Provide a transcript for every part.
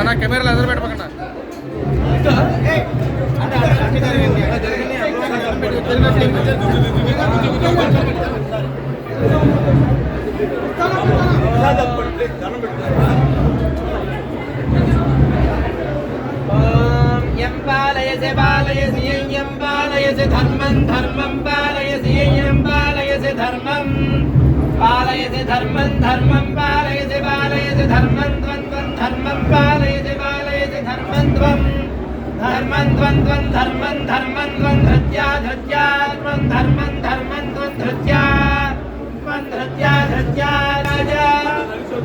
నా కెమెరాలు ఎదురు పెట్టకుండా పాలయసి పాలయసి యం పాలయసి ధర్మం ధర్మం పాలయసి యం పాలయసి ధర్మం పాలయసి ధర్మం ధర్మం పాలయసి పాలయసి ధర్మం త్వం త్వం ధర్మం పాలయసి పాలయసి ధర్మం త్వం ధర్మం త్వం త్వం ధర్మం ధర్మం త్వం ధృత్యా ధృత్యా త్వం ధర్మం ధర్మం త్వం ధృత్యా త్వం ధృత్యా ధృత్యా రాజా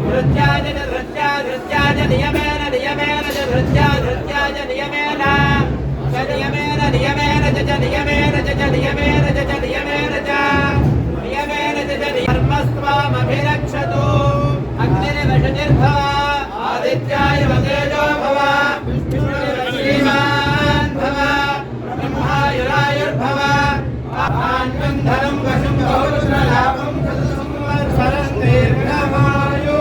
ధృత్యా జన ధృత్యా ధృత్యా జ నియమేన నియమేన జ ధృత్యా ధృత్యా జ నియమేన జ నియమేన నియమేన జ నియమేన జ నియమేన జ నియమేన జ నియమేన జ ధర్మస్త్వామభిరక్షతు అగ్నిర్వశతిర్భవ ఆదిత్యాయ వతేజో భవ శ్రీమాన్ భవ బ్రహ్మాయురాయుర్భవ ఆన్వం ధనం వశం బహురుద్రలాభం సంవత్సరం దీర్ఘమాయు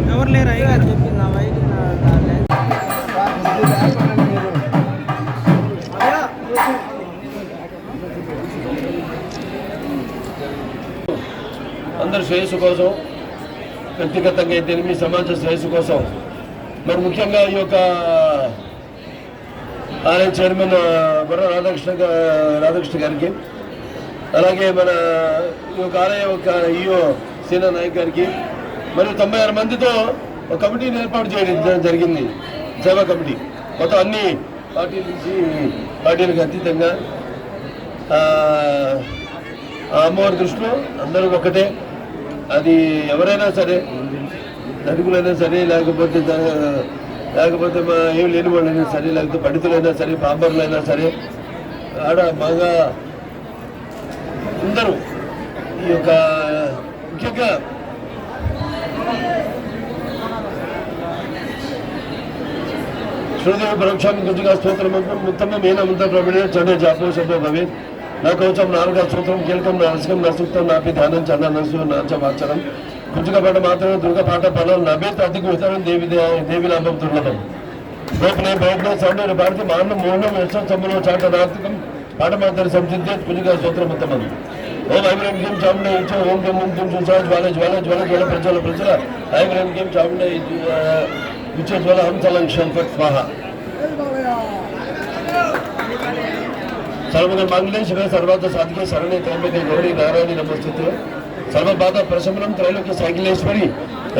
ఎవరు లేరు అయ్యా చెప్పింది నా వైద్య అందరి శ్రేయస్సు కోసం వ్యక్తిగతంగా అయితే మీ సమాజ శ్రేయస్సు కోసం మరి ముఖ్యంగా ఈ యొక్క ఆలయ చైర్మన్ బుర్ర రాధాకృష్ణ గారికి అలాగే మన ఈ యొక్క ఆలయ యొక్క ఈఓ సీనా నాయక్ గారికి మరియు 96 మందితో ఒక కమిటీని ఏర్పాటు చేయడం జరిగింది సేవా కమిటీ మొత్తం అన్ని పార్టీల నుంచి పార్టీలకు అతీతంగా అమ్మవారి దృష్టిలో అందరూ ఒకటే అది ఎవరైనా సరే ధనికులైనా సరే లేకపోతే ఏమి లేని వాళ్ళైనా సరే లేకపోతే పండితులైనా సరే పాంబరులైనా సరే ఆడ బాగా అందరూ ఈ యొక్క ముఖ్యంగా శ్రీదేవి పరోక్షాన్ని గుర్తుగా స్తోత్రం ఉత్తమ మీన ముంత ప్రవీణ చండే జాపో శబ్ద భవేత్ నా కవచం నాలుగా స్తోత్రం కీలకం నా రసకం నా సూక్తం నాపి ధ్యానం చంద నసు నాచ వాచనం గుర్తుగా పాట మాత్రమే దుర్గ పాట పదం నభేత్ అధిక వితరణం దేవి నామం దుర్లభం గోపనే బౌద్ధ సౌందర్య భారతి మానం మోహనం యశో సంబలో చాట నాస్తికం పాట మాత్రం సంసిద్ధే గుర్తుగా స్తోత్రం ఉత్తమం ఓం ఐబ్రహం గేమ్ చాముండ ఇచ్చో ఓం గేమ్ ఓం గేమ్ చూసా జ్వాల జ్వాల జ్వాల జ్వాల ప్రజ్వల ప్రజ్వల ఐబ్రహం గేమ్ చాముండ ఇచ్చో జ్వాల హంసలం శంఫట్ స్వాహ सर्वगण मांगल्ये शिवे सर्वार्थ साधिके शरणे त्र्यंबके गौरी नारायणी नमोस्तुते सर्वबाधा प्रशमनं त्रैलोक्य सागिलेश्वरी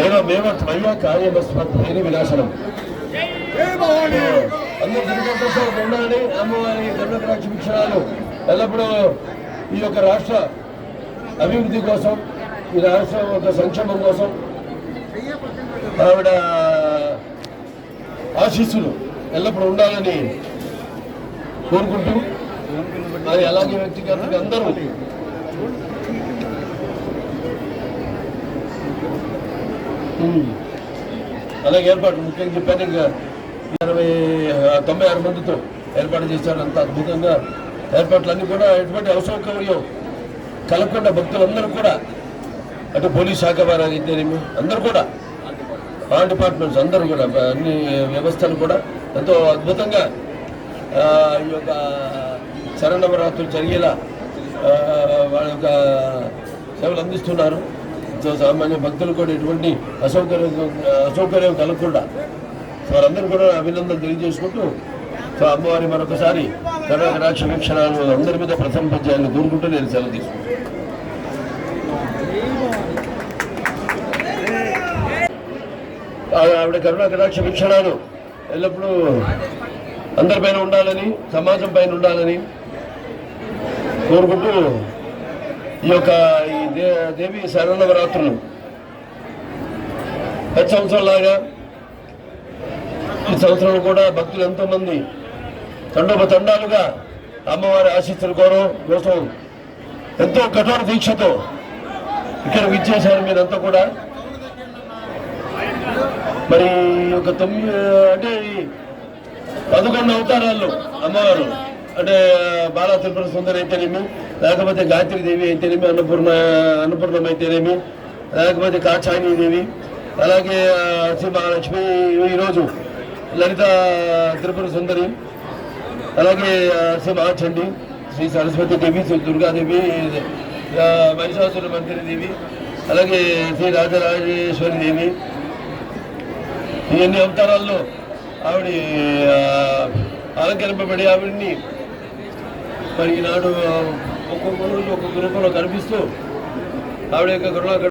एवमेव त्वया कार्यमस्मत् विनाशनम అందరూ దుర్గోత్సవ ఉండాలని అమ్మవారి ధర్మకటాక్ష వీక్షణాలు ఎల్లప్పుడూ ఈ యొక్క రాష్ట్ర అభివృద్ధి కోసం ఈ రాష్ట్ర ఒక సంక్షేమం కోసం ఆవిడ ఆశీస్సులు ఎల్లప్పుడూ ఉండాలని కోరుకుంటూ మరి అలాగే వ్యక్తిగతంగా అందరూ అలాగే ఏర్పాటు ముఖ్యంగా చెప్పాను ఇంకా 96 మందితో ఏర్పాటు చేశారు. అంత అద్భుతంగా ఏర్పాట్లన్నీ కూడా ఎటువంటి అసౌకర్యం కలగకుండా భక్తులందరూ కూడా అటు పోలీస్ శాఖ వారు అయితేనేమి అందరూ కూడా ఆల్ డిపార్ట్మెంట్స్ అందరూ కూడా అన్ని వ్యవస్థలు కూడా ఎంతో అద్భుతంగా ఈ యొక్క శరణవరాత్రులు జరిగేలా వాళ్ళ యొక్క సేవలు అందిస్తున్నారు. సామాన్య భక్తులు కూడా ఎటువంటి అసౌకర్యం కలగకుండా వారందరూ కూడా అభినందనలు తెలియజేసుకుంటూ సో అమ్మవారి మరొకసారి కటాక్ష వీక్షణాలు అందరి మీద ప్రశంసించాలని కోరుకుంటూ నేను సెలవు తీసుకుంటాను. ఆవిడ కటాక్ష వీక్షణాలు ఎల్లప్పుడూ అందరిపైన ఉండాలని, సమాజం పైన ఉండాలని కోరుకుంటూ ఈ యొక్క ఈ దేవి శరణవరాత్రులు ప్రతి సంవత్సరంలాగా ఈ సంవత్సరం కూడా భక్తులు ఎంతోమంది తండోపతండాలుగా అమ్మవారి ఆశీస్సుల కోసం ఎంతో కఠోర దీక్షతో ఇక్కడ విచ్చేశారు. మీరంతా కూడా మరి ఒక 11 అవతారాల్లో అమ్మవారు అంటే బాలా త్రిపుర సుందరి అయితేనేమి, లేకపోతే గాయత్రి దేవి అయితేనేమి, అన్నపూర్ణం అయితేనేమి, లేకపోతే కాచాయని దేవి, అలాగే శ్రీ మహాలక్ష్మి, ఈరోజు లలిత త్రిపుర సుందరి, అలాగే శ్రీ మహాచండి, శ్రీ సరస్వతి దేవి, శ్రీ దుర్గాదేవి, మహిషాసుర మంత్రి దేవి, అలాగే శ్రీ రాజరాజేశ్వరి దేవి. ఇవన్నీ అవతారాల్లో ఆవిడ అలంకరింపబడి ఆవిడ్ని మరి ఈనాడు ఒక్కొక్క రోజు ఒక్కొక్క రూపంలో కనిపిస్తూ ఆవిడ యొక్క